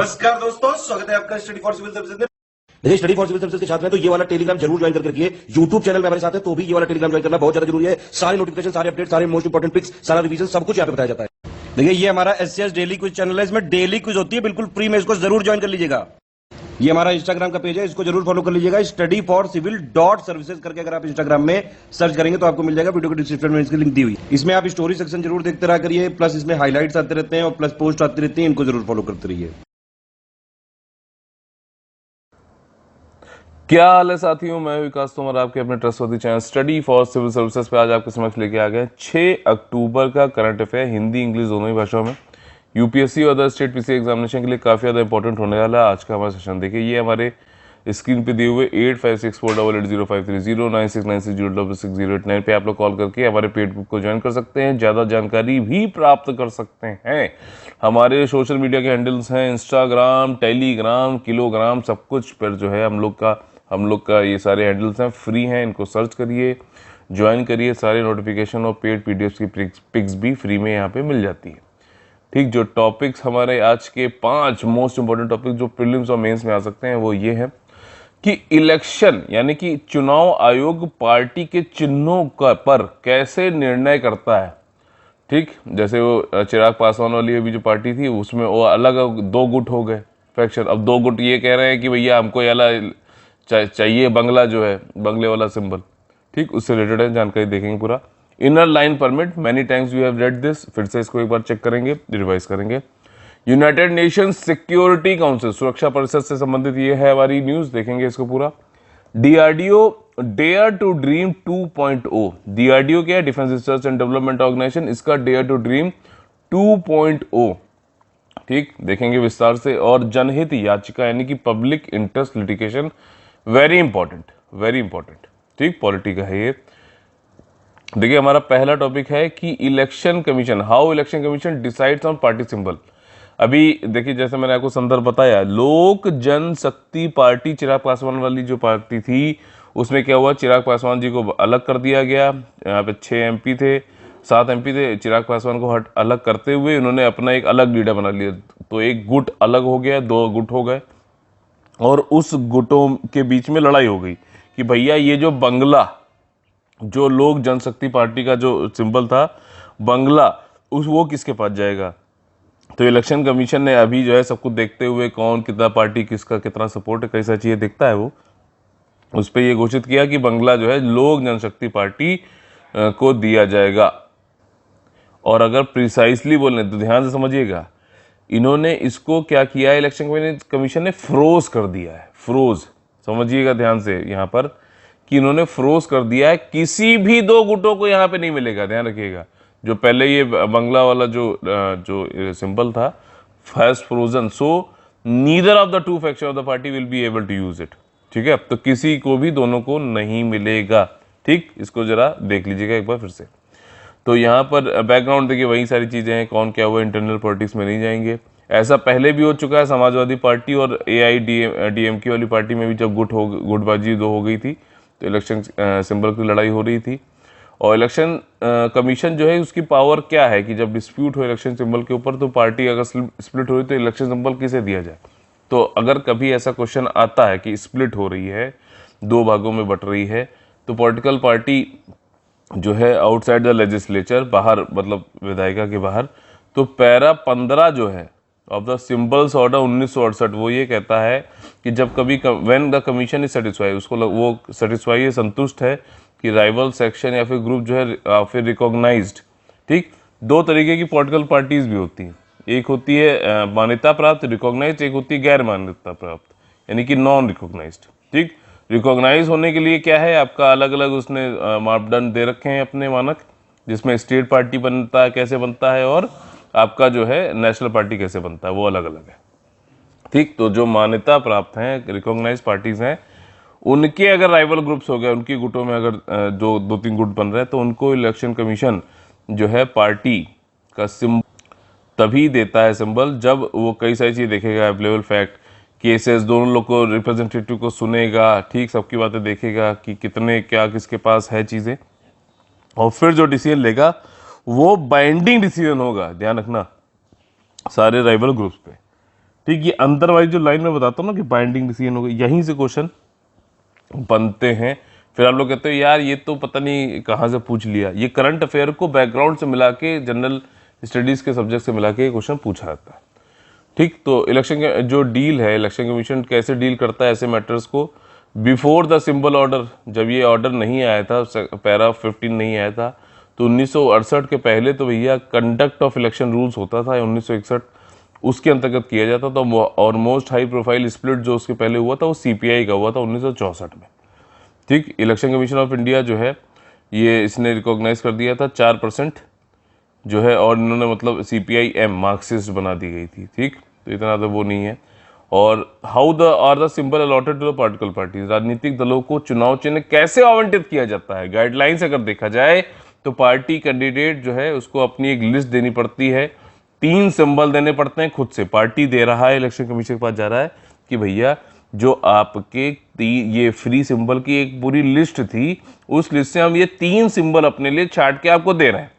नमस्कार दोस्तों, स्वागत है आपका स्टडी फॉर सिविल सर्विसेज में। देखिए, स्टडी फॉर सिविल सर्विसेज के छात्र हैं तो ये वाला टेलीग्राम जरूर ज्वाइन करके रखिए। यूट्यूब चैनल में हमारे साथ है तो भी ये वाला टेलीग्राम ज्वाइन करना बहुत ज्यादा जरूरी है। सारे नोटिफिकेशन, सारे अपडेट, सारे मोस्ट इंपोर्टेंट पिक्स, सारा रिवीजन सब कुछ यहाँ पे बताया जाता है। देखिए, ये हमारा एससीएस डेली क्विज चैनल है, इसमें डेली क्विज होती है, बिल्कुल फ्री में, इसको जरूर ज्वाइन कर लीजिएगा। ये हमारा इंस्टाग्राम का पेज है, इसको जरूर फॉलो कर लीजिएगा। Study for civil dot services करके अगर आप इंस्टाग्राम में सर्च करेंगे तो आपको मिल जाएगा। वीडियो के डिस्क्रिप्शन में इसकी लिंक दी हुई। इसमें आप स्टोरी सेक्शन जरूर देखते रहा करिए, प्लस इसमें हाईलाइट्स आते रहते हैं और प्लस पोस्ट आती रहती है, इनको जरूर फॉलो करते रहिए। क्या हाल है साथियों, मैं विकास तोमर आपके अपने trustworthy channel study for civil services पे आज आपके समक्ष लेके आ गए 6 अक्टूबर का करंट अफेयर हिंदी इंग्लिश दोनों ही भाषाओं में। यूपीएससी और अदर स्टेट पीसी एग्जामिनेशन के लिए काफ़ी ज़्यादा इंपॉर्टेंट होने वाला है आज का हमारा सेशन। देखिए, ये हमारे स्क्रीन पे दिए हुए 85648805309696060609 पे आप लोग कॉल करके हमारे पेड ग्रुप को ज्वाइन कर सकते हैं। ज़्यादा जानकारी भी प्राप्त कर सकते हैं। हमारे सोशल मीडिया के हैंडल्स हैं इंस्टाग्राम, टेलीग्राम, किलोग्राम, सब कुछ पर जो है हम लोग का ये सारे हैंडल्स हैं, फ्री हैं। इनको सर्च करिए, ज्वाइन करिए। सारे नोटिफिकेशन और पेड पीडीएफ की पिक्स भी फ्री में यहाँ पे मिल जाती है। ठीक, जो टॉपिक्स हमारे आज के 5 मोस्ट इंपॉर्टेंट टॉपिक जो प्रीलिम्स और मेंस में आ सकते हैं वो ये है कि इलेक्शन यानी कि चुनाव आयोग पार्टी के चिन्हों पर कैसे निर्णय करता है। ठीक, जैसे वो चिराग पासवान वाली अभी जो पार्टी थी उसमें वो अलग 2 गुट हो गए फैक्शन। अब 2 गुट ये कह रहे हैं कि भैया हमको ये चाहिए बंगला जो है, बंगले वाला सिंबल। ठीक, उससे रिलेटेड है, जानकारी देखेंगे पूरा। Inner line permit, many times you have read this, फिर से इसको एक बार चेक करेंगे, रिवाइज करेंगे। यूनाइटेड नेशंस सिक्योरिटी काउंसिल, सुरक्षा परिषद से संबंधित ये है हमारी न्यूज, देखेंगे इसको पूरा। DRDO dare to dream 2.0, DRDO क्या है, defence research and development organisation, इसका डेयर टू ड्रीम 2.0। ठीक, देखेंगे विस्तार से। और जनहित याचिका यानी कि public interest litigation, very important, very important. ठीक, पॉलिटी का है ये। देखिए, हमारा पहला टॉपिक है कि election commission, how election commission decides on party symbol. अभी देखिए, जैसे मैंने आपको संदर्भ बताया, लोक जनशक्ति पार्टी चिराग पासवान वाली जो पार्टी थी उसमें क्या हुआ, चिराग पासवान जी को अलग कर दिया गया। यहाँ पे 6 एमपी थे, 7 एमपी थे। चिराग पासवान को अलग करते हुए उन्होंने अपना एक अलग लीडर बना लिया, तो एक गुट अलग हो गया, 2 गुट हो गए और उस गुटों के बीच में लड़ाई हो गई कि भैया ये जो बंगला, जो लोक जनशक्ति पार्टी का जो सिंबल था बंगला, वो किसके पास जाएगा। तो इलेक्शन कमीशन ने अभी जो है सब कुछ देखते हुए, कौन कितना पार्टी किसका कितना सपोर्ट है, कैसा चीज़ें देखता है वो, उस पर ये घोषित किया कि बंगला जो है लोक जनशक्ति पार्टी को दिया जाएगा। और अगर प्रिसाइसली बोलें तो ध्यान से समझिएगा, इन्होंने इसको क्या किया है, इलेक्शन कमीशन ने फ्रोज कर दिया है। फ्रोज समझिएगा ध्यान से यहाँ पर कि इन्होंने फ्रोज कर दिया है, किसी भी 2 गुटों को यहाँ पे नहीं मिलेगा। ध्यान रखिएगा, जो पहले ये बंगला वाला जो सिंबल था, first frozen, so neither of the 2 faction of the party will be able to use it. ठीक है, तो किसी को भी दोनों को नहीं मिलेगा। ठीक, इसको जरा देख लीजिएगा एक बार फिर से। तो यहाँ पर बैकग्राउंड देखिए, वही सारी चीज़ें हैं, कौन क्या हुआ, इंटरनल पॉलिटिक्स में नहीं जाएंगे। ऐसा पहले भी हो चुका है, समाजवादी पार्टी और AIDMK वाली पार्टी में भी जब गुटबाजी 2 हो गई थी तो इलेक्शन सिंबल की लड़ाई हो रही थी। और इलेक्शन कमीशन जो है उसकी पावर क्या है कि जब डिस्प्यूट हो इलेक्शन सिंबल के ऊपर, तो पार्टी अगर स्प्लिट हो रही तो इलेक्शन सिंबल किसे दिया जाए। तो अगर कभी ऐसा क्वेश्चन आता है कि स्प्लिट हो रही है, 2 भागों में बट रही है, तो पॉलिटिकल पार्टी जो है आउटसाइड द लेजिस्लेचर, बाहर मतलब विधायिका के बाहर, तो पैरा 15 जो है ऑफ द सिंबल्स ऑर्डर 1968 वो ये कहता है कि जब कभी when the commission is satisfy, उसको वो सेटिस्फाई है, संतुष्ट है कि राइवल सेक्शन या फिर ग्रुप जो है फिर रिकॉग्नाइज्ड। ठीक, 2 तरीके की पॉलिटिकल पार्टीज भी होती हैं, एक होती है मान्यता प्राप्त रिकॉग्नाइज्ड, एक होती है गैर मान्यता प्राप्त यानी कि नॉन रिकॉग्नाइज्ड। ठीक, रिकॉग्नाइज होने के लिए क्या है, आपका अलग अलग उसने मापदंड दे रखे हैं अपने मानक, जिसमें स्टेट पार्टी बनता है, कैसे बनता है, और आपका जो है नेशनल पार्टी कैसे बनता है, वो अलग अलग है। ठीक, तो जो मान्यता प्राप्त हैं, रिकॉग्नाइज पार्टीज हैं, उनके अगर राइवल ग्रुप्स हो गए, उनकी गुटों में अगर जो 2-3 गुट बन रहे हैं, तो उनको इलेक्शन कमीशन जो है पार्टी का सिंबल तभी देता है सिंबल जब वो कई सारी चीज़ देखेगा, अवेलेबल फैक्ट, केसेस, दोनों लोग को, रिप्रेजेंटेटिव को सुनेगा। ठीक, सबकी बातें देखेगा कि कितने क्या किसके पास है चीज़ें, और फिर जो डिसीजन लेगा वो बाइंडिंग डिसीजन होगा। ध्यान रखना, सारे राइवल ग्रुप्स पे। ठीक, ये अंदर वाली जो लाइन में बताता हूँ ना कि बाइंडिंग डिसीजन हो गई, यहीं से क्वेश्चन बनते हैं। फिर आप लोग कहते हो यार ये तो पता नहीं कहाँ से पूछ लिया। ये करंट अफेयर को बैकग्राउंड से मिला के, जनरल स्टडीज के सब्जेक्ट से मिला के क्वेश्चन पूछा जाता है। ठीक, तो इलेक्शन के जो डील है, इलेक्शन कमीशन कैसे डील करता है ऐसे मैटर्स को। बिफोर द सिंबल ऑर्डर, जब ये ऑर्डर नहीं आया था, पैरा 15 नहीं आया था, तो 1968 के पहले तो भैया कंडक्ट ऑफ इलेक्शन रूल्स होता था 1961, उसके अंतर्गत किया जाता था। और मोस्ट हाई प्रोफाइल स्प्लिट जो उसके पहले हुआ था वो सीपीआई का हुआ था 1964 में। ठीक, इलेक्शन कमीशन ऑफ इंडिया जो है ये इसने रिकॉग्नाइज कर दिया था 4% जो है, और इन्होंने मतलब CPI-M मार्क्सिस्ट बना दी गई थी। ठीक, तो इतना तो वो नहीं है। और how the are the symbol allotted to the political parties, राजनीतिक दलों को चुनाव चिन्ह कैसे आवंटित किया जाता है। गाइडलाइंस अगर देखा जाए तो पार्टी कैंडिडेट जो है उसको अपनी एक लिस्ट देनी पड़ती है, 3 सिंबल देने पड़ते हैं खुद से। पार्टी दे रहा है, इलेक्शन कमीशन के पास जा रहा है कि भैया जो आपके ये फ्री सिंबल की एक पूरी लिस्ट थी, उस लिस्ट से हम ये 3 सिंबल अपने लिए छांट के आपको दे रहे हैं।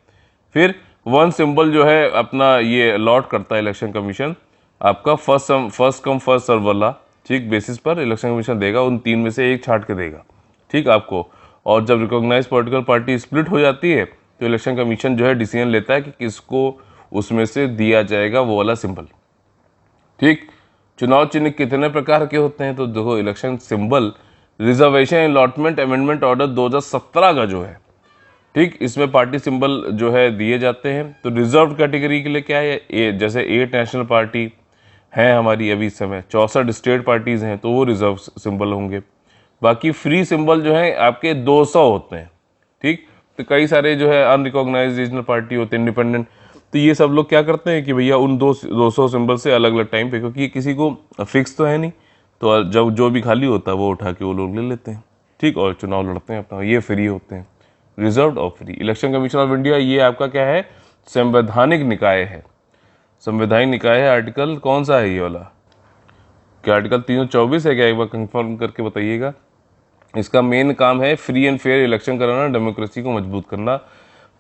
फिर 1 सिंबल जो है अपना ये अलॉट करता है इलेक्शन कमीशन, आपका फर्स्ट कम फर्स्ट सर्व वाला, ठीक, बेसिस पर इलेक्शन कमीशन देगा, उन 3 में से एक छांट के देगा, ठीक, आपको। और जब रिकॉग्नाइज पॉलिटिकल पार्टी स्प्लिट हो जाती है तो इलेक्शन कमीशन जो है डिसीजन लेता है कि किसको उसमें से दिया जाएगा वो वाला सिंबल। ठीक, चुनाव चिन्ह कितने प्रकार के होते हैं, तो देखो election symbol reservation allotment amendment order 2017 का जो है, ठीक, इसमें पार्टी सिंबल जो है दिए जाते हैं। तो रिजर्व कैटेगरी के लिए क्या है, जैसे 8 नेशनल पार्टी हैं हमारी अभी इस समय, 64 स्टेट पार्टीज हैं, तो वो रिजर्व सिंबल होंगे। बाकी फ्री सिंबल जो है आपके 200 होते हैं। ठीक, तो कई सारे जो है अनरिकॉग्नाइज्ड रीजनल पार्टी होते हैं, इंडिपेंडेंट, तो ये सब लोग क्या करते हैं कि भैया उन 200 सिंबल से अलग अलग टाइम पे, क्योंकि किसी को फिक्स तो है नहीं, तो जब जो भी खाली होता है वो उठा के वो लोग ले लेते हैं। ठीक, और चुनाव लड़ते हैं अपना, ये फ्री होते हैं, रिजर्व्ड और free. Election commission of India ये आपका क्या है, संवैधानिक निकाय है। संवैधानिक निकाय है, आर्टिकल कौन सा है ये वाला, क्या आर्टिकल 324 है क्या, एक बार कंफर्म करके बताइएगा। इसका मेन काम है फ्री एंड फेयर इलेक्शन कराना, डेमोक्रेसी को मजबूत करना।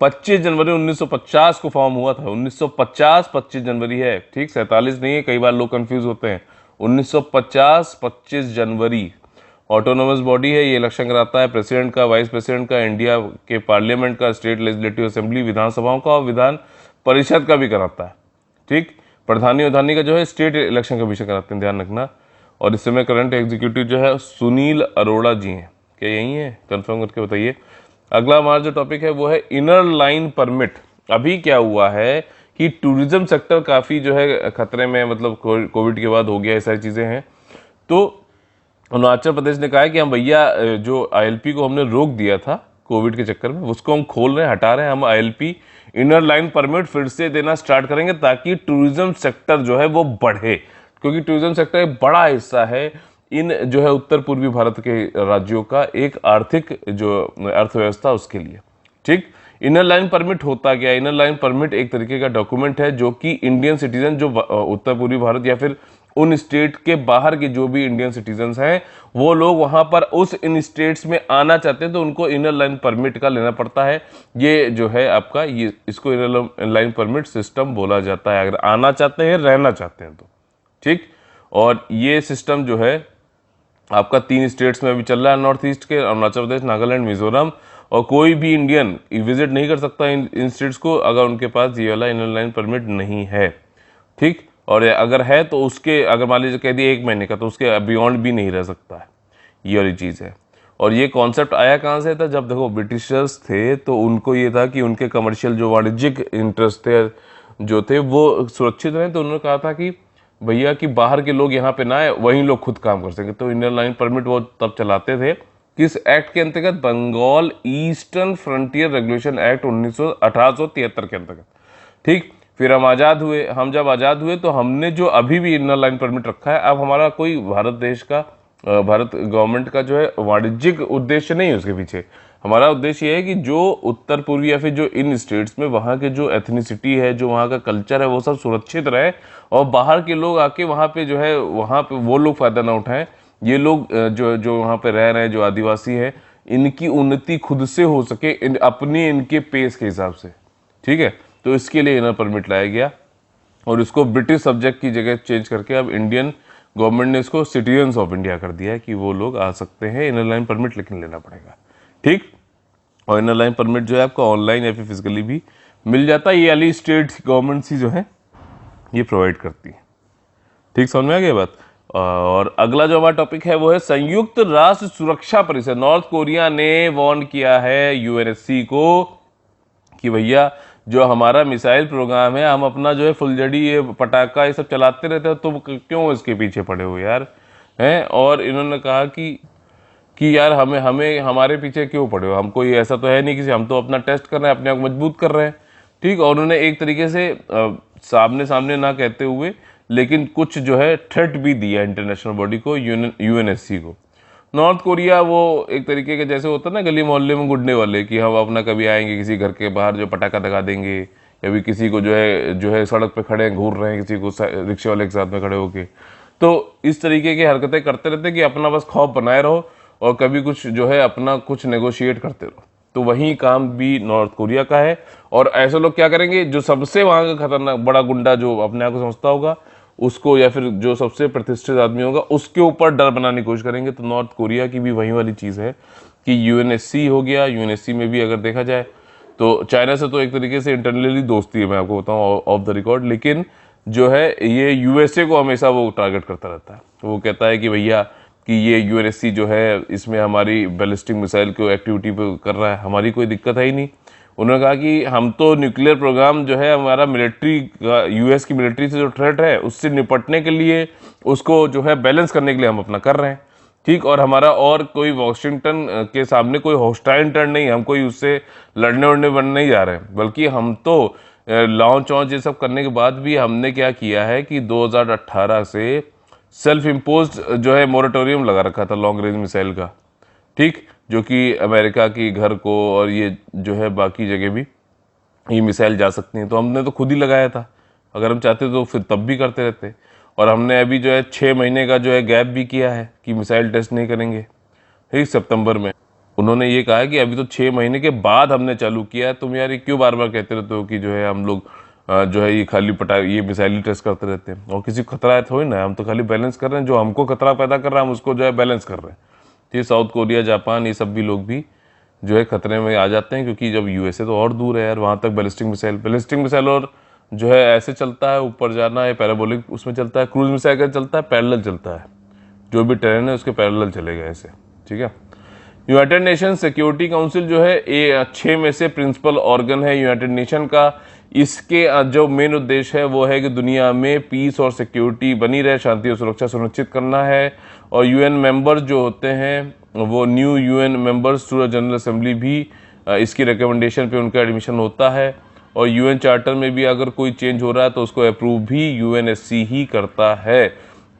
25 जनवरी 1950 को फॉर्म हुआ था, 1950 25 जनवरी है, ठीक, 47 नहीं है, कई बार लोग कंफ्यूज होते हैं। 1950 25 जनवरी ऑटोनोमस बॉडी है, ये इलेक्शन कराता है प्रेसिडेंट का, वाइस प्रेसिडेंट का, इंडिया के पार्लियामेंट का, स्टेट लेजिस्लेटिव असेंबली विधानसभाओं का, और विधान परिषद का भी कराता है। ठीक, प्रधानी उधानी का जो है स्टेट इलेक्शन कमीशन कराते हैं, ध्यान रखना। और इस समय करंट एग्जीक्यूटिव जो है सुनील अरोड़ा जी हैं, क्या यही है, कंफर्म करके बताइए। अगला हमारा जो टॉपिक है वो है इनर लाइन परमिट। अभी क्या हुआ है कि टूरिज्म सेक्टर काफ़ी जो है खतरे में, मतलब कोविड के बाद हो गया, ये सारी चीज़ें हैं। तो अरुणाचल प्रदेश ने कहा है कि हम भैया जो ILP को हमने रोक दिया था कोविड के चक्कर में, उसको हम खोल रहे हैं, हटा रहे हैं, हम ILP इनर लाइन परमिट फिर से देना स्टार्ट करेंगे, ताकि टूरिज्म सेक्टर जो है वो बढ़े, क्योंकि टूरिज्म सेक्टर एक बड़ा हिस्सा है इन जो है उत्तर पूर्वी भारत के राज्यों का एक आर्थिक जो अर्थव्यवस्था उसके लिए। ठीक, इनर लाइन परमिट होता क्या है, इनर लाइन परमिट एक तरीके का डॉक्यूमेंट है जो कि इंडियन सिटीजन जो उत्तर पूर्वी भारत या फिर उन स्टेट के बाहर के जो भी इंडियन सिटीजन्स हैं, वो लोग वहां पर उस इन स्टेट्स में आना चाहते हैं तो उनको इनर लाइन परमिट का लेना पड़ता है। ये जो है आपका, ये इसको इनर लाइन परमिट सिस्टम बोला जाता है, अगर आना चाहते हैं, रहना चाहते हैं तो। ठीक, और ये सिस्टम जो है आपका 3 स्टेट्स में भी चल रहा है, नॉर्थ ईस्ट के, अरुणाचल प्रदेश, नागालैंड, मिजोरम। और कोई भी इंडियन विजिट नहीं कर सकता इन स्टेट्स को अगर उनके पास ये वाला इनर लाइन परमिट नहीं है। ठीक, और अगर है तो उसके, अगर मान लीजिए कह दिए 1 महीने का, तो उसके बियॉन्ड भी नहीं रह सकता है, ये वाली चीज़ है। और ये कॉन्सेप्ट आया कहाँ से था, जब देखो ब्रिटिशर्स थे तो उनको ये था कि उनके कमर्शियल जो वाणिज्यिक इंटरेस्ट थे जो थे वो सुरक्षित रहें, तो उन्होंने कहा था कि भैया कि बाहर के लोग यहाँ पे ना आए, वहीं लोग खुद काम कर सकें। तो इनर लाइन परमिट वो तब चलाते थे, किस एक्ट के अंतर्गत, Bengal eastern frontier regulation act 1873 के अंतर्गत। ठीक, फिर हम आज़ाद हुए, हम जब आज़ाद हुए तो हमने जो अभी भी इनर लाइन परमिट रखा है, अब हमारा कोई भारत देश का, भारत गवर्नमेंट का जो है वाणिज्यिक उद्देश्य नहीं है उसके पीछे। हमारा उद्देश्य ये है कि जो उत्तर पूर्वी या फिर जो इन स्टेट्स में वहाँ के जो एथनिसिटी है, जो वहाँ का कल्चर है, वो सब सुरक्षित रहे, और बाहर के लोग आके वहाँ पे जो है, वहाँ पे वो लोग फ़ायदा ना उठाएं। ये लोग जो वहाँ पे रह रहे हैं, जो आदिवासी हैं, इनकी उन्नति खुद से हो सके, इनके पेस के हिसाब से। ठीक है, तो इसके लिए इनर परमिट लाया गया। और इसको ब्रिटिश सब्जेक्ट की जगह चेंज करके अब इंडियन गवर्नमेंट ने इसको सिटीजन्स ऑफ इंडिया कर दिया है कि वो लोग आ सकते हैं। इनर लाइन परमिट लेकिन लेना पड़ेगा, ठीक। और इनर लाइन परमिट जो है आपका ऑनलाइन या फिर फिजिकली भी मिल जाता है। ये वाली स्टेट गवर्नमेंट ही जो है ये प्रोवाइड करती है, ठीक, समझ में आ गया बात। और अगला जो हमारा टॉपिक है वो है संयुक्त राष्ट्र सुरक्षा परिषद। नॉर्थ कोरिया ने वार्न किया है यूएनएससी को कि भैया जो हमारा मिसाइल प्रोग्राम है, हम अपना जो है फुलझड़ी ये पटाखा ये सब चलाते रहते हो, तो क्यों इसके पीछे पड़े हो यार, हैं। और इन्होंने कहा कि यार हमें हमारे पीछे क्यों पड़े हो, हमको ये ऐसा तो है नहीं कि हम तो अपना टेस्ट कर रहे हैं, अपने आप को मजबूत कर रहे हैं, ठीक। और उन्होंने एक तरीके से सामने सामने ना कहते हुए लेकिन कुछ जो है थ्रेट भी दिया इंटरनेशनल बॉडी को, यूएनएससी को। नॉर्थ कोरिया वो एक तरीके के जैसे होता है ना गली मोहल्ले में गुडने वाले, कि हम अपना कभी आएंगे किसी घर के बाहर जो पटाखा दगा देंगे, या भी किसी को जो है सड़क पे खड़े हैं घूर रहे हैं किसी को रिक्शे वाले के साथ में खड़े होके, तो इस तरीके की हरकतें करते रहते कि अपना बस खौफ बनाए रहो और कभी कुछ जो है अपना कुछ नेगोशिएट करते रहो। तो वही काम भी नॉर्थ कोरिया का है। और ऐसे लोग क्या करेंगे, जो सबसे वहां का खतरनाक बड़ा गुंडा जो अपने आप को समझता होगा उसको, या फिर जो सबसे प्रतिष्ठित आदमी होगा उसके ऊपर डर बनाने की कोशिश करेंगे। तो नॉर्थ कोरिया की भी वही वाली चीज़ है कि यूएनएससी हो गया, यूएनएससी में भी अगर देखा जाए तो चाइना से तो एक तरीके से इंटरनली दोस्ती है, मैं आपको बताऊं ऑफ द रिकॉर्ड, लेकिन जो है ये यूएसए को हमेशा वो टारगेट करता रहता है। वो कहता है कि भैया कि ये यूएनएससी जो है इसमें हमारी बैलिस्टिक मिसाइल को एक्टिविटी पे कर रहा है, हमारी कोई दिक्कत है ही नहीं। उन्होंने कहा कि हम तो न्यूक्लियर प्रोग्राम जो है हमारा मिलिट्री का, यूएस की मिलिट्री से जो थ्रेट है उससे निपटने के लिए, उसको जो है बैलेंस करने के लिए हम अपना कर रहे हैं, ठीक। और हमारा और कोई वॉशिंगटन के सामने कोई हॉस्टाइल टर्न नहीं, हम कोई उससे लड़ने उड़ने बनने नहीं जा रहे हैं, बल्कि हम तो लॉन्च वॉन्च ये सब करने के बाद भी हमने क्या किया है कि 2018 से सेल्फ इम्पोज्ड जो है मोरेटोरियम लगा रखा था लॉन्ग रेंज मिसाइल का, ठीक, जो कि अमेरिका की घर को और ये जो है बाकी जगह भी ये मिसाइल जा सकती हैं। तो हमने तो खुद ही लगाया था, अगर हम चाहते तो फिर तब भी करते रहते। और हमने अभी जो है 6 महीने का जो है गैप भी किया है कि मिसाइल टेस्ट नहीं करेंगे, ठीक, सितंबर में। उन्होंने ये कहा कि अभी तो 6 महीने के बाद हमने चालू किया है, तुम यार ये क्यों बार बार कहते रहते हो कि जो है हम लोग जो है ये खाली ये मिसाइल टेस्ट करते रहते हैं, और किसी को खतरा है थोड़ी ना, हम तो खाली बैलेंस कर रहे हैं, जो हमको खतरा पैदा कर रहा है हम उसको जो है बैलेंस कर रहे हैं। ये साउथ कोरिया, जापान, ये सब भी लोग भी जो है खतरे में आ जाते हैं, क्योंकि जब यूएसए तो और दूर है यार, वहाँ तक बैलिस्टिक मिसाइल और जो है ऐसे चलता है, ऊपर जाना है, पैराबोलिक उसमें चलता है, क्रूज मिसाइल का चलता है, पैरेलल चलता है, जो भी टेरेन है उसके पैरेलल चलेगा ऐसे, ठीक है। यूनाइटेड नेशन सिक्योरिटी काउंसिल जो है ये 6 में से प्रिंसिपल ऑर्गन है यूनाइटेड नेशन का। इसके जो मेन उद्देश्य है वो है कि दुनिया में पीस और सिक्योरिटी बनी रहे, शांति और सुरक्षा सुनिश्चित करना है। और यूएन मेंबर्स जो होते हैं वो new UN members to general assembly भी इसकी रिकमेंडेशन पे उनका एडमिशन होता है। और यूएन चार्टर में भी अगर कोई चेंज हो रहा है तो उसको अप्रूव भी यूएनएससी ही करता है,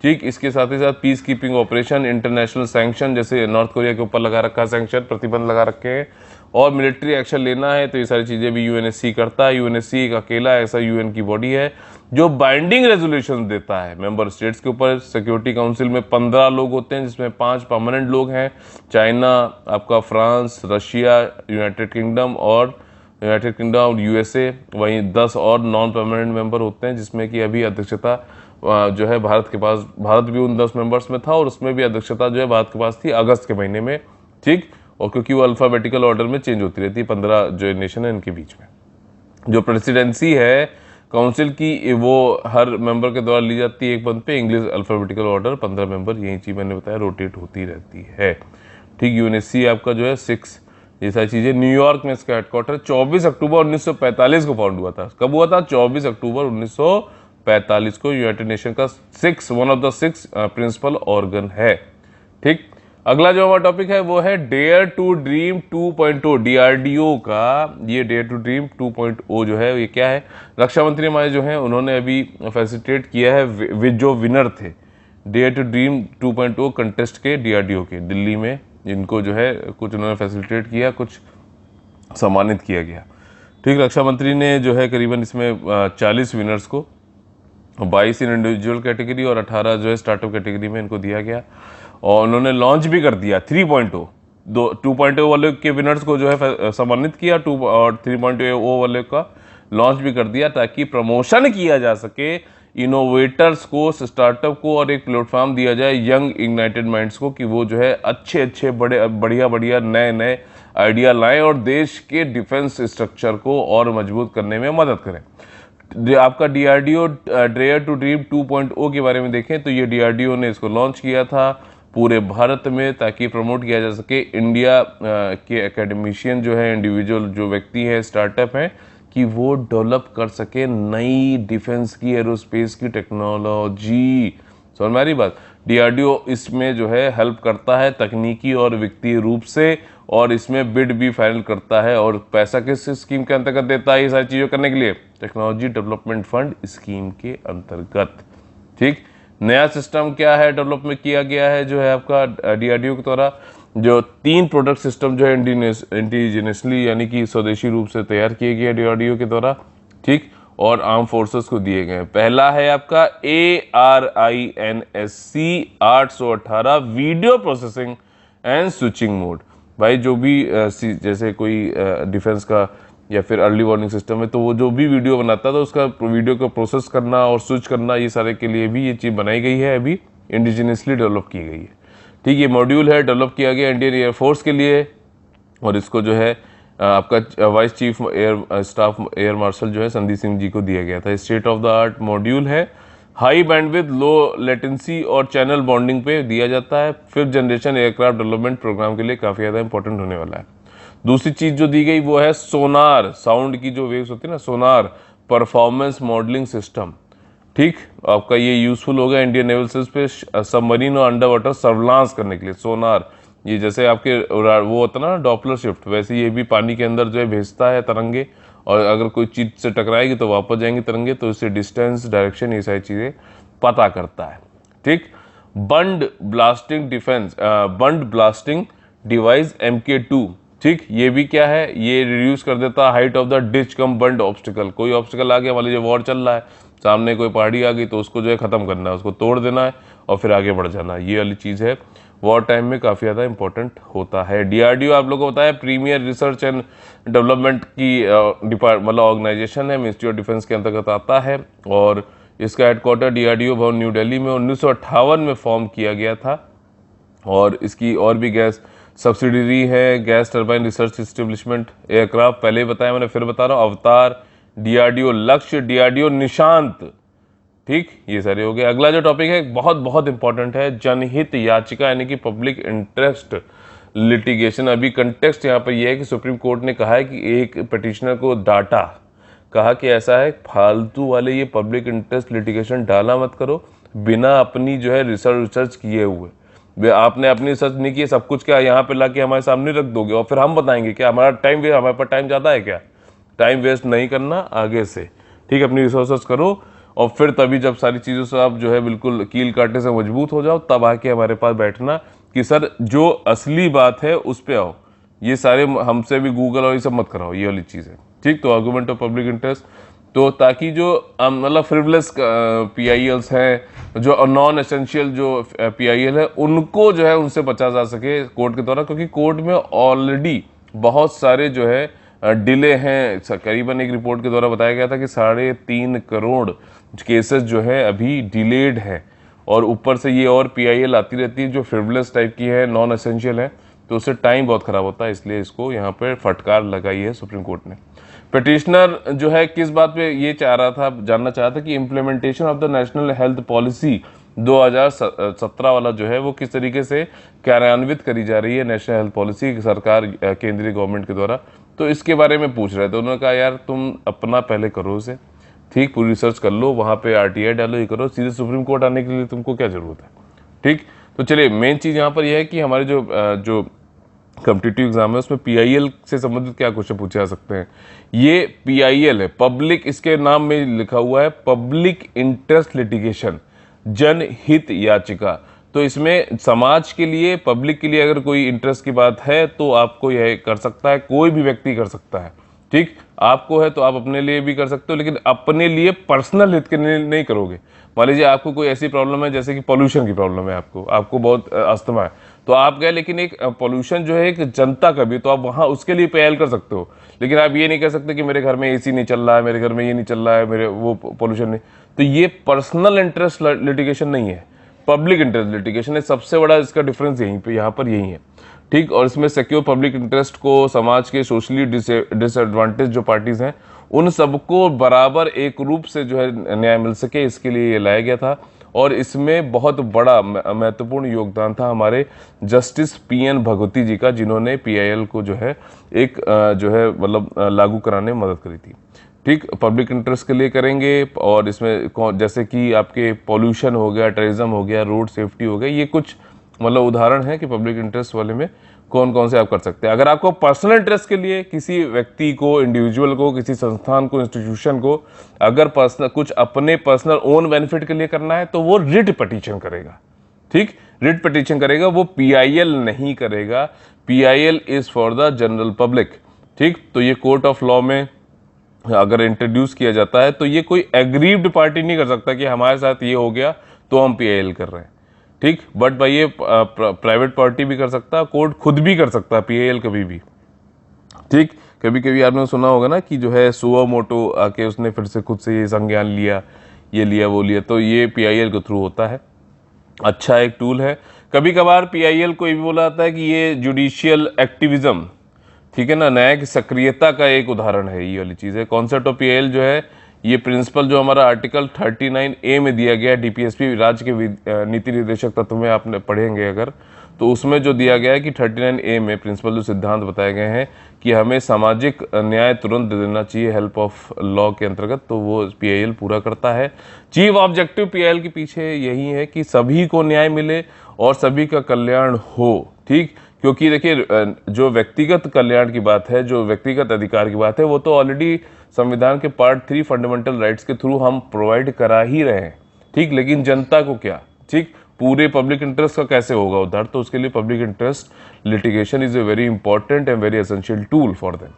ठीक। इसके साथ ही साथ peace keeping operation, international sanction, जैसे नॉर्थ कोरिया के ऊपर लगा रखा है सैंक्शन, प्रतिबंध लगा रखे हैं, और मिलिट्री एक्शन लेना है तो ये सारी चीज़ें भी यूएनएससी करता है। यूएनएससी एक अकेला ऐसा यूएन की बॉडी है जो बाइंडिंग रेजोल्यूशन देता है मेंबर स्टेट्स के ऊपर। सिक्योरिटी काउंसिल में 15 लोग होते हैं, जिसमें 5 परमानेंट लोग हैं, चाइना, आपका फ्रांस, रशिया, यूनाइटेड किंगडम और यूएसए। वहीं 10 और नॉन परमानेंट मेंबर होते हैं, जिसमें कि अभी अध्यक्षता जो है भारत के पास, भारत भी उन 10 मेंबर्स में था, और उसमें भी अध्यक्षता जो है भारत के पास थी अगस्त के महीने में, ठीक। और क्योंकि वो अल्फाबेटिकल ऑर्डर में चेंज होती रहती है 15 जो नेशन है इनके बीच में। जो प्रेसिडेंसी है काउंसिल की वो हर मेंबर के द्वारा ली जाती है एक पद पे, इंग्लिश अल्फाबेटिकल ऑर्डर, 15 मेंबर, यही चीज़ मैंने बताया रोटेट होती रहती है, ठीक। यूएनएससी आपका जो है 6 ये सारी चीज़ें, न्यूयॉर्क में इसका हेडक्वार्टर 24 अक्टूबर 1945 को फाउंड हुआ था। कब हुआ था? 24 अक्टूबर 1945 को। यूनाइटेड नेशन का 1 ऑफ द 6 प्रिंसिपल ऑर्गन है, ठीक। अगला जो हमारा टॉपिक है वो है डेयर टू ड्रीम 2.0 डीआरडीओ का। ये डेयर टू ड्रीम 2.0 जो है ये क्या है, रक्षा मंत्री हमारे जो हैं उन्होंने अभी फैसिलिटेट किया है जो विनर थे डेयर टू ड्रीम 2.0 कंटेस्ट के डीआरडीओ के, दिल्ली में जिनको जो है कुछ उन्होंने फैसिलिटेट किया, कुछ सम्मानित किया गया, ठीक। रक्षा मंत्री ने जो है करीबन इसमें 40 विनर्स को 22 इन इंडिविजुअल कैटेगरी और 18 जो है स्टार्टअप कैटेगरी में इनको दिया गया। और उन्होंने लॉन्च भी कर दिया 3.0, 2.0 वाले के विनर्स को जो है सम्मानित किया, 2 और 3.0 वाले का लॉन्च भी कर दिया ताकि प्रमोशन किया जा सके इनोवेटर्स को, स्टार्टअप को, और एक प्लेटफॉर्म दिया जाए यंग इग्नाइटेड माइंड्स को कि वो जो है अच्छे अच्छे बढ़िया नए नए आइडिया लाएं और देश के डिफेंस स्ट्रक्चर को और मजबूत करने में मदद करें। आपका डीआरडीओ डेयर टू ड्रीम 2.0 के बारे में देखें तो ये डीआरडीओ ने इसको लॉन्च किया था पूरे भारत में ताकि प्रमोट किया जा सके इंडिया के एकेडमिशियन जो है, इंडिविजुअल जो व्यक्ति है, स्टार्टअप हैं, कि वो डेवलप कर सके नई डिफेंस की, एरोस्पेस की टेक्नोलॉजी। समझ में आ रही बात? डीआरडीओ इसमें जो है हेल्प करता है तकनीकी और वित्तीय रूप से, और इसमें बिड भी फाइनल करता है। और पैसा किस स्कीम के अंतर्गत देता है ये सारी चीज़ों करने के लिए? टेक्नोलॉजी डेवलपमेंट फंड स्कीम के अंतर्गत। ठीक, नया सिस्टम क्या है डेवलप में किया गया है जो है आपका डीआरडीओ के द्वारा, जो 3 प्रोडक्ट सिस्टम जो है इंडिजिनियसली यानी कि स्वदेशी रूप से तैयार किए गए डीआरडीओ के द्वारा, ठीक, और आर्म फोर्सेस को दिए गए हैं। पहला है आपका ARINSC 818 video processing and switching mode. भाई जो भी जैसे कोई डिफेंस का या फिर अर्ली वार्निंग सिस्टम है, तो वो जो भी वीडियो बनाता था उसका वीडियो को प्रोसेस करना और स्विच करना, ये सारे के लिए भी ये चीज़ बनाई गई है, अभी इंडिजिनियसली डेवलप की गई है। ठीक, ये मॉड्यूल है डेवलप किया गया इंडियन एयरफोर्स के लिए, और इसको जो है आपका vice chief air staff air marshal जो है संदीप सिंह जी को दिया गया था। State of the art module है, हाई बैंडविड्थ लो लेटेंसी और चैनल बॉन्डिंग पे दिया जाता है। 5th generation aircraft development programme के लिए काफ़ी ज़्यादा इंपॉर्टेंट होने वाला है। दूसरी चीज़ जो दी गई वो है सोनार, साउंड की जो वेव्स होती है ना, सोनार परफॉर्मेंस मॉडलिंग सिस्टम। ठीक, आपका ये यूजफुल होगा इंडियन नेवल सिल्स पे सबमरीन और अंडर वाटर सर्विलांस करने के लिए। सोनार ये जैसे आपके वो होता है ना डॉपलर शिफ्ट, वैसे ये भी पानी के अंदर जो है भेजता है तरंगे, और अगर कोई चीज़ से टकराएगी तो वापस जाएंगी तरंगे, तो इससे डिस्टेंस, डायरेक्शन, ये सारी चीज़ें पता करता है। ठीक, बंड ब्लास्टिंग डिवाइस MK2। ठीक, ये भी क्या है, ये रिड्यूस कर देता है height of the ditch cum bund obstacle. कोई ऑब्स्टिकल आ गया, मान लीजिए वॉर चल रहा है, सामने कोई पहाड़ी आ गई, तो उसको जो है ख़त्म करना है, उसको तोड़ देना है और फिर आगे बढ़ जाना है। ये वाली चीज़ है, वॉर टाइम में काफ़ी ज़्यादा इंपॉर्टेंट होता है। डीआरडीओ आप लोगों को बताया प्रीमियर रिसर्च एंड डेवलपमेंट की मतलब ऑर्गेनाइजेशन है, मिनिस्ट्री ऑफ डिफेंस के अंतर्गत आता है, और इसका हेडक्वार्टर डीआरडीओ भवन न्यू दिल्ली में 1958 में फॉर्म किया गया था। और इसकी और भी गैस सब्सिडरी है, gas turbine research establishment aircraft, पहले ही बताया मैंने, फिर बता रहा हूँ, अवतार, डीआरडीओ लक्ष्य, डीआरडीओ निशांत। ठीक, ये सारे हो गए। अगला जो टॉपिक है बहुत बहुत इंपॉर्टेंट है, जनहित याचिका यानी कि पब्लिक इंटरेस्ट लिटिगेशन। अभी कंटेक्स्ट यहाँ पर यह है कि सुप्रीम कोर्ट ने कहा है कि एक पिटिशनर को डाटा, कहा कि ऐसा है फालतू वाले ये पब्लिक इंटरेस्ट लिटिगेशन डाला मत करो बिना अपनी जो है रिसर्च किए हुए। आपने अपनी रिसर्च नहीं की, सब कुछ क्या यहाँ पे ला के हमारे सामने रख दोगे और फिर हम बताएंगे क्या? हमारा टाइम वेस्ट, हमारे पास टाइम ज़्यादा है क्या? टाइम वेस्ट नहीं करना आगे से। ठीक, अपनी रिसर्च करो, और फिर तभी जब सारी चीज़ों से आप जो है बिल्कुल कील काटे से मजबूत हो जाओ, तब आके हमारे पास बैठना कि सर जो असली बात है उस पर आओ। ये सारे हमसे भी गूगल और ये सब मत कराओ, ये वाली चीज़ है। ठीक, तो आर्गूमेंट ऑफ पब्लिक इंटरेस्ट, तो ताकि जो मतलब फ्रिवलेस PILs हैं, जो नॉन एसेंशियल जो PIL है, उनको जो है उनसे बचा जा सके कोर्ट के द्वारा, क्योंकि कोर्ट में ऑलरेडी बहुत सारे जो है डिले हैं। करीबन एक रिपोर्ट के द्वारा बताया गया था कि 3.5 करोड़ केसेस जो है अभी डिलेड हैं, और ऊपर से ये और PIL आती रहती है जो फ्रिवलेस टाइप की है, नॉन एसेंशियल है, तो उससे टाइम बहुत ख़राब होता है। इसलिए इसको यहाँ पर फटकार लगाई है सुप्रीम कोर्ट ने। पिटिशनर जो है किस बात पे ये जानना चाह रहा था कि implementation of the national health policy 2017 वाला जो है वो किस तरीके से कार्यान्वित करी जा रही है, नेशनल हेल्थ पॉलिसी सरकार केंद्रीय गवर्नमेंट के द्वारा, तो इसके बारे में पूछ रहे थे। उन्होंने कहा यार तुम अपना पहले करो इसे, ठीक, पूरी रिसर्च कर लो, वहाँ पे RTI डालो, ये करो, सीधे सुप्रीम कोर्ट आने के लिए तुमको क्या जरूरत है? ठीक, तो चलिए मेन चीज़ यहाँ पर यह है कि हमारे जो कॉम्पिटिटिव एग्जाम है उसमें PIL से संबंधित क्या क्वेश्चन पूछे जा सकते हैं। ये PIL है, पब्लिक, इसके नाम में लिखा हुआ है पब्लिक इंटरेस्ट लिटिगेशन, जनहित याचिका। तो इसमें समाज के लिए, पब्लिक के लिए अगर कोई इंटरेस्ट की बात है तो आपको यह कर सकता है, कोई भी व्यक्ति कर सकता है। ठीक, आपको है तो आप अपने लिए भी कर सकते हो, लेकिन अपने लिए पर्सनल हित के लिए नहीं करोगे। मान लीजिए आपको कोई ऐसी प्रॉब्लम है जैसे कि पोल्यूशन की प्रॉब्लम है, आपको बहुत अस्थमा है, तो आप गए, लेकिन एक पोल्यूशन जो है एक जनता का भी, तो आप वहाँ उसके लिए पीआईएल कर सकते हो। लेकिन आप ये नहीं कह सकते कि मेरे घर में एसी नहीं चल रहा है, मेरे घर में ये नहीं चल रहा है, मेरे वो पोल्यूशन नहीं। तो ये पर्सनल इंटरेस्ट लिटिगेशन नहीं है, पब्लिक इंटरेस्ट लिटिगेशन है। सबसे बड़ा इसका डिफरेंस यहीं पे, यहाँ पर यही है, ठीक। और इसमें सिक्योर पब्लिक इंटरेस्ट को समाज के सोशली डिसएडवांटेज जो पार्टीज हैं उन सबको बराबर एक रूप से जो है न्याय मिल सके, इसके लिए ये लाया गया था। और इसमें बहुत बड़ा महत्वपूर्ण योगदान था हमारे जस्टिस पीएन भगवती जी का, जिन्होंने पीआईएल को जो है एक जो है मतलब लागू कराने में मदद करी थी, ठीक। पब्लिक इंटरेस्ट के लिए करेंगे। और इसमें जैसे कि आपके पॉल्यूशन हो गया, टेररिज्म हो गया, रोड सेफ्टी हो गया, ये कुछ मतलब उदाहरण है कि पब्लिक इंटरेस्ट वाले में कौन कौन से आप कर सकते हैं। अगर आपको पर्सनल इंटरेस्ट के लिए किसी व्यक्ति को, इंडिविजुअल को, किसी संस्थान को, इंस्टीट्यूशन को अगर पर्सनल कुछ अपने पर्सनल ओन बेनिफिट के लिए करना है तो वो रिट पिटीशन करेगा, ठीक। रिट पिटीशन करेगा, वो पीआईएल नहीं करेगा। PIL is for the general public, ठीक। तो ये कोर्ट ऑफ लॉ में अगर इंट्रोड्यूस किया जाता है तो ये कोई एग्रीव्ड पार्टी नहीं कर सकता कि हमारे साथ ये हो गया तो हम पीआईएल कर रहे हैं, ठीक। बट भाई ये प्राइवेट पार्टी भी कर सकता है, कोर्ट खुद भी कर सकता है पीआईएल कभी भी, ठीक। कभी कभी आपने सुना होगा ना कि जो है सुओ मोटो आके उसने फिर से खुद से ये संज्ञान लिया, ये लिया, वो लिया, तो ये पीआईएल के थ्रू होता है। अच्छा एक टूल है। कभी कभार पीआईएल को ये भी बोला जाता है कि ये जुडिशियल एक्टिविज्म, ठीक है ना, न्यायिक सक्रियता का एक उदाहरण है ये वाली चीज़ है। कॉन्सेप्ट ऑफ पीआईएल जो है ये प्रिंसिपल जो हमारा आर्टिकल 39A में दिया गया है, डीपीएसपी राज्य के नीति निर्देशक तत्व में आपने पढ़ेंगे अगर, तो उसमें जो दिया गया है कि 39A में प्रिंसिपल जो सिद्धांत बताए गए हैं कि हमें सामाजिक न्याय तुरंत दे देना चाहिए हेल्प ऑफ लॉ के अंतर्गत, तो वो पीआईएल पूरा करता है। चीफ ऑब्जेक्टिव पीआईएल के पीछे यही है कि सभी को न्याय मिले और सभी का कल्याण हो, ठीक। क्योंकि देखिए जो व्यक्तिगत कल्याण की बात है, जो व्यक्तिगत अधिकार की बात है, वो तो ऑलरेडी संविधान के पार्ट 3 फंडामेंटल राइट्स के थ्रू हम प्रोवाइड करा ही रहे हैं, ठीक। लेकिन जनता को क्या, ठीक, पूरे पब्लिक इंटरेस्ट का कैसे होगा उद्धार, तो उसके लिए public interest litigation is a very important and very essential tool for them,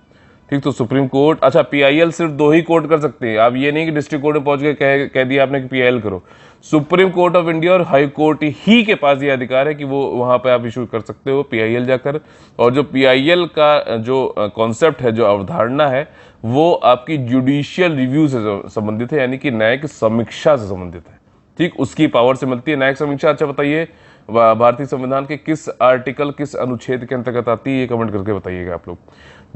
ठीक। तो सुप्रीम कोर्ट, अच्छा पीआईएल सिर्फ 2 ही कोर्ट कर सकते हैं। आप ये नहीं कि डिस्ट्रिक्ट कोर्ट में पहुंच के कह दिया आपने कि पीआईएल करो। सुप्रीम कोर्ट ऑफ इंडिया और हाई कोर्ट ही के पास ये अधिकार है कि वो वहां पे आप इशू कर सकते हो पीआईएल जाकर। और जो पीआईएल का जो कॉन्सेप्ट है, जो अवधारणा है, वो आपकी जुडिशियल रिव्यू से संबंधित है, यानी कि न्यायिक समीक्षा से संबंधित है, ठीक। उसकी पावर से मिलती है न्यायिक समीक्षा। अच्छा बताइए भारतीय संविधान के किस आर्टिकल, किस अनुच्छेद के अंतर्गत आती है, ये कमेंट करके बताइएगा आप लोग।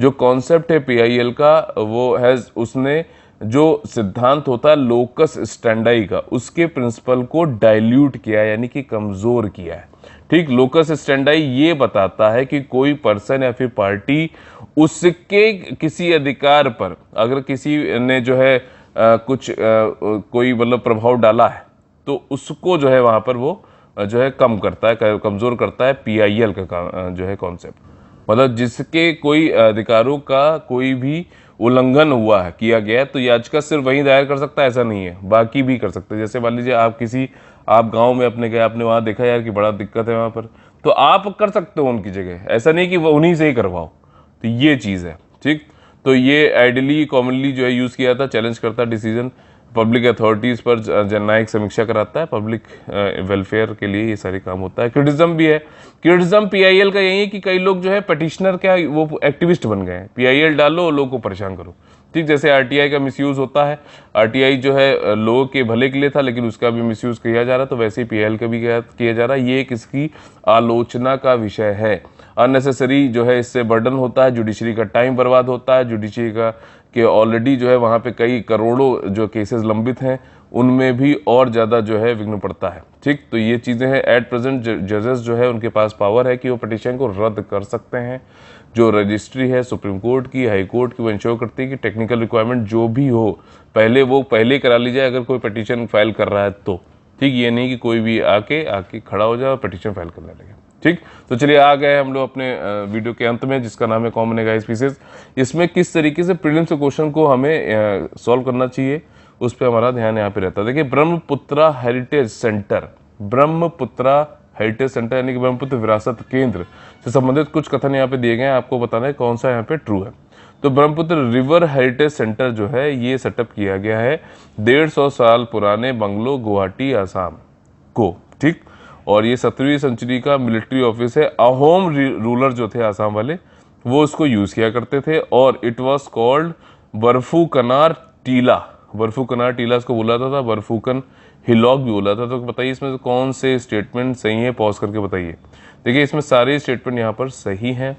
जो कॉन्सेप्ट है पीआईएल का वो है, उसने जो सिद्धांत होता है लोकस स्टैंडाई का, उसके प्रिंसिपल को डाइल्यूट किया यानी कि कमजोर किया है, ठीक। लोकस स्टैंडाई ये बताता है कि कोई पर्सन या फिर पार्टी उसके किसी अधिकार पर अगर किसी ने जो है कोई मतलब प्रभाव डाला है तो उसको जो है वहां पर वो जो है कम करता है, कमजोर करता है पीआईएल का जो है कॉन्सेप्ट। मतलब जिसके कोई अधिकारों का कोई भी उल्लंघन हुआ है, किया गया है, तो याचिका सिर्फ वही दायर कर सकता है ऐसा नहीं है, बाकी भी कर सकते हैं। जैसे मान लीजिए आप गांव में अपने गए, आपने वहां देखा यार कि बड़ा दिक्कत है वहां पर, तो आप कर सकते हो उनकी जगह, ऐसा नहीं कि वो उन्हीं से ही करवाओ। तो ये चीज है, ठीक। तो ये आइडियली कॉमनली जो है यूज किया था, चैलेंज करता डिसीजन पब्लिक अथॉरिटीज पर, जननायक समीक्षा कराता है, पब्लिक वेलफेयर के लिए ये सारे काम होता है। क्रिटिसिज्म भी है। क्रिटिसिज्म पीआईएल का यही है कि कई लोग जो है पिटिशनर क्या वो एक्टिविस्ट बन गए हैं, पीआईएल डालो लोगों को परेशान करो, ठीक। जैसे आरटीआई का मिसयूज होता है, आरटीआई जो है लोगों के भले के लिए था लेकिन उसका भी मिसयूज किया जा रहा, तो वैसे ही पीआईएल का भी किया जा रहा है। ये किसकी आलोचना का विषय है। अननेसेसरी जो है इससे बर्डन होता है, जुडिशरी का टाइम बर्बाद होता है, जुडिशरी का कि ऑलरेडी जो है वहाँ पे कई करोड़ों जो केसेस लंबित हैं उनमें भी और ज़्यादा जो है विघ्न पड़ता है, ठीक। तो ये चीज़ें हैं। एट प्रेजेंट जजेस जो है उनके पास पावर है कि वो पिटीशन को रद्द कर सकते हैं। जो रजिस्ट्री है सुप्रीम कोर्ट की, हाई कोर्ट की, वो इंश्योर करती है कि टेक्निकल रिक्वायरमेंट जो भी हो पहले करा ली जाए अगर कोई पिटीशन फाइल कर रहा है तो, ठीक। ये नहीं कि कोई भी आके खड़ा हो जाए और पिटीशन फाइल करने लगे, ठीक। तो चलिए आ गए हम लोग अपने वीडियो के अंत में, जिसका नाम है कॉमन एगाइज पीसेस। इसमें किस तरीके से प्रीलिम्स के क्वेश्चन को हमें सॉल्व करना चाहिए उस पर हमारा ध्यान यहाँ पे रहता है। देखिए Brahmaputra heritage centre, Brahmaputra heritage centre यानी कि ब्रह्मपुत्र विरासत केंद्र से संबंधित कुछ कथन यहाँ पे दिए गए हैं, आपको बताना है कौन सा यहाँ पे ट्रू है। तो ब्रह्मपुत्र रिवर हेरिटेज सेंटर जो है ये सेटअप किया गया है 150 साल पुराने बंगलो गुवाहाटी आसाम को, ठीक। और ये 17वीं सेंचुरी का मिलिट्री ऑफिस है। अहोम रूलर जो थे आसाम वाले वो इसको यूज़ किया करते थे और इट वॉज कॉल्ड बर्फुकनार टीला। बर्फुकनार टीला इसको बोला जाता था, बर्फुकन हिलॉक भी बोला था। तो बताइए इसमें से कौन से स्टेटमेंट सही है, पॉज करके बताइए। देखिए इसमें सारे स्टेटमेंट यहाँ पर सही हैं।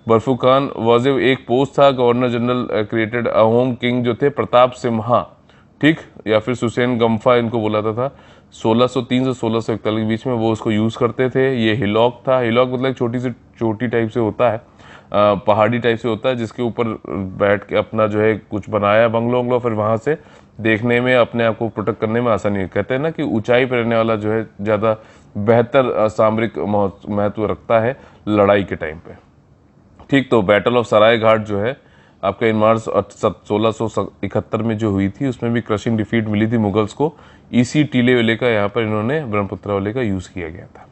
बर्फुकान वॉज एक पोस्ट था, governor general created. Ahom king जो थे प्रताप सिम्हा, ठीक, या फिर सुसैन गम्फा इनको बोला था 1603 से 1641 के बीच में, वो उसको यूज़ करते थे। ये हिलॉक था। हिलॉक मतलब छोटी सी चोटी टाइप से होता है, पहाड़ी टाइप से होता है, जिसके ऊपर बैठ के अपना जो है कुछ बनाया बंगलो वंगलो, फिर वहाँ से देखने में अपने आप को प्रोटेक्ट करने में आसानी है। कहते हैं ना कि ऊंचाई पर रहने वाला जो है ज़्यादा बेहतर सामरिक महत्व रखता है लड़ाई के टाइम पे, ठीक। तो बैटल ऑफ सराय घाट जो है आपका इन मार्च 1671 में जो हुई थी, उसमें भी क्रशिंग डिफीट मिली थी मुगल्स को। इसी टीले वाले का यहाँ पर इन्होंने ब्रह्मपुत्र वाले का यूज़ किया गया था।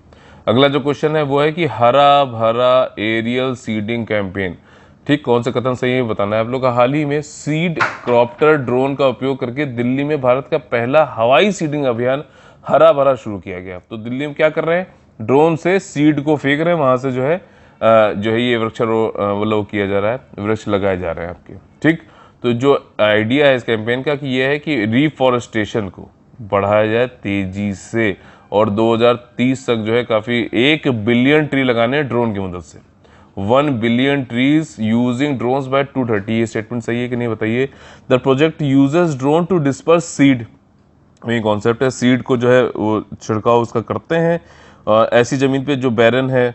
अगला जो क्वेश्चन है वो है कि हरा भरा एरियल सीडिंग कैंपेन, ठीक, कौन सा कथन सही है बताना है आप लोग का। हाल ही में सीड क्रॉप्टर ड्रोन का उपयोग करके दिल्ली में भारत का पहला हवाई सीडिंग अभियान हरा भरा शुरू किया गया। तो दिल्ली में क्या कर रहे हैं, ड्रोन से सीड को फेंक रहे हैं, वहां से जो है ये वृक्षारोपण किया जा रहा है, वृक्ष लगाए जा रहे हैं आपके, ठीक। तो जो आइडिया है इस कैंपेन का कि ये है कि रिफॉरेस्टेशन को बढ़ाया जाए तेजी से और 2030 तक जो है काफ़ी 1 बिलियन ट्री लगाने हैं ड्रोन की मदद से। 1 billion trees using drones by 2030। ये स्टेटमेंट सही है कि नहीं बताइए। The project uses drone to disperse seed, ये कॉन्सेप्ट है, सीड को जो है वो छिड़काव उसका करते हैं ऐसी ज़मीन पे जो बैरन है,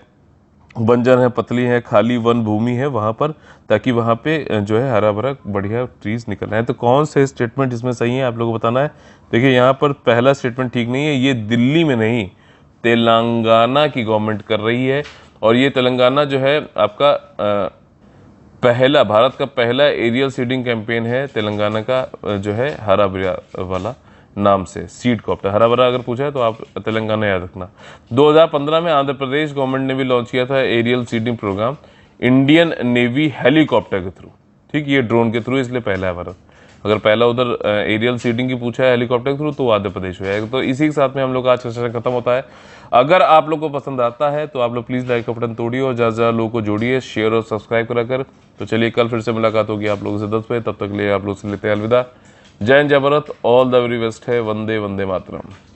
बंजर है, पतली है, खाली वन भूमि है वहाँ पर, ताकि वहाँ पे जो है हरा भरा बढ़िया ट्रीज निकल रहे हैं। तो कौन से स्टेटमेंट इसमें सही है आप लोगों को बताना है। देखिए यहाँ पर पहला स्टेटमेंट ठीक नहीं है, ये दिल्ली में नहीं तेलंगाना की गवर्नमेंट कर रही है और ये तेलंगाना जो है आपका पहला, भारत का पहला एरियल सीडिंग कैंपेन है तेलंगाना का जो है हरा भरा वाला नाम से, सीड कॉप्टर। हरा भरा अगर पूछा है तो आप तेलंगाना याद रखना। 2015 में आंध्र प्रदेश गवर्नमेंट ने भी लॉन्च किया था aerial seeding programme Indian navy helicopter के थ्रू, ठीक। ये ड्रोन के थ्रू इसलिए पहला है भारत। अगर पहला उधर एरियल सीडिंग की पूछा है हेलीकॉप्टर के थ्रू तो आंध्र प्रदेश हो जाएगा। तो इसी के साथ में हम लोग आज का सेशन खत्म होता है। अगर आप लोग को पसंद आता है तो आप लोग प्लीज़ लाइक का बटन तोड़िए और ज़्यादा लोगों को जोड़िए, शेयर और सब्सक्राइब करा कर। तो चलिए कल फिर से मुलाकात होगी आप लोगों से 10 बजे, तब तक लिए आप लोग से लेते हैं अलविदा। जय हिंद, जय Bharat, all the very best है। वंदे वंदे मातरम।